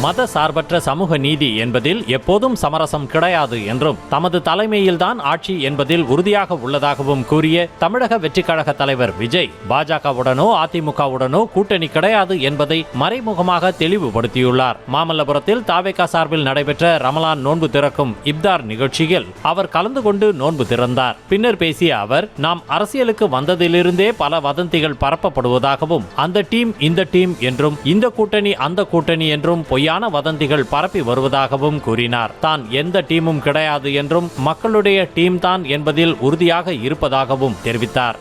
மத சார்பற்ற சமூக நீதி என்பதில் எப்போதும் சமரசம் கிடையாது என்றும் தமது தலைமையில்தான் ஆட்சி என்பதில் உறுதியாக உள்ளதாகவும் கூறிய தமிழக வெற்றிக் கழக தலைவர் விஜய் பாஜகவுடனோ அதிமுகவுடனோ கூட்டணி கிடையாது என்பதை மறைமுகமாக தெளிவுபடுத்தியுள்ளார். மாமல்லபுரத்தில் தாவேகா சார்பில் நடைபெற்ற ரமலான் நோன்பு திறக்கும் இப்தார் நிகழ்ச்சியில் அவர் கலந்து கொண்டு நோன்பு திறந்தார். பின்னர் பேசிய அவர், நாம் அரசியலுக்கு வந்ததிலிருந்தே பல வதந்திகள் பரப்பப்படுவதாகவும் அந்த டீம் இந்த டீம் என்றும் இந்த கூட்டணி அந்த கூட்டணி என்றும் பொய்யான வதந்திகள் பரப்பி வருவதாகவும் கூறினார். தான் எந்த டீமும் கிடையாது என்றும் மக்களுடைய டீம் தான் என்பதில் உறுதியாக இருப்பதாகவும் தெரிவித்தார்.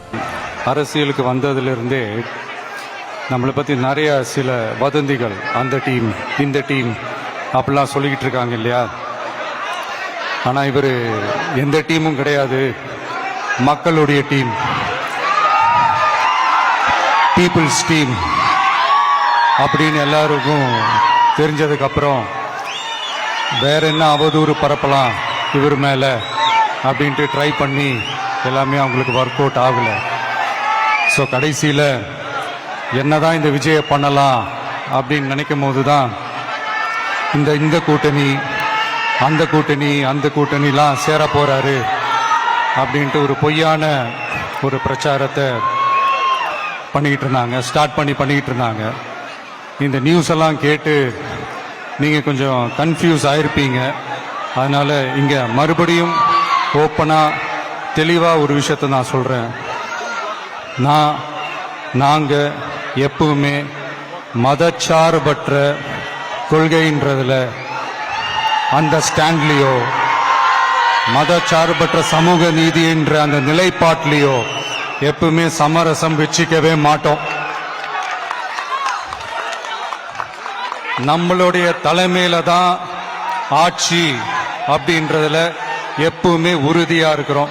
அரசியலுக்கு வந்ததிலிருந்தே நம்மளை பற்றி நிறைய சில வதந்திகள், அந்த டீம் இந்த டீம் அப்படிலாம் சொல்லிக்கிட்டு இருக்காங்க இல்லையா. ஆனால் இவர் எந்த டீமும் கிடையாது, மக்களுடைய டீம், பீப்புள்ஸ் டீம் அப்படின்னு எல்லாருக்கும் தெரிஞ்சதுக்கப்புறம் வேற என்ன அவதூறு பரப்பலாம் இவர் மேலே அப்படின்ட்டு ட்ரை பண்ணி எல்லாமே அவங்களுக்கு ஒர்க் அவுட் ஆகலை. ஸோ கடைசியில் என்னதான் இந்த விஜயை பண்ணலாம் அப்படின்னு நினைக்கும் போது தான் இந்த கூட்டணி அந்த கூட்டணி அந்த கூட்டணிலாம் சேர போகிறாரு அப்படின்ட்டு ஒரு பொய்யான ஒரு பிரச்சாரத்தை ஸ்டார்ட் பண்ணிக்கிட்டு இருந்தாங்க. இந்த நியூஸ் எல்லாம் கேட்டு நீங்கள் கொஞ்சம் கன்ஃபியூஸ் ஆயிருப்பீங்க. அதனால் இங்கே மறுபடியும் ஓப்பனாக தெளிவாக ஒரு விஷயத்தை நான் சொல்கிறேன். நாங்கள் எப்பவுமே மதச்சார்பற்ற கொள்கைன்றதில் அந்த ஸ்டாண்ட்லேயோ மதச்சார்பற்ற சமூக நீதி என்ற அந்த நிலைப்பாட்டிலேயோ எப்பவுமே சமரசம் வச்சிக்கவே மாட்டோம். நம்மளுடைய தலைமையில தான் ஆட்சி அப்படின்றதுல எப்பவுமே உறுதியா இருக்கிறோம்.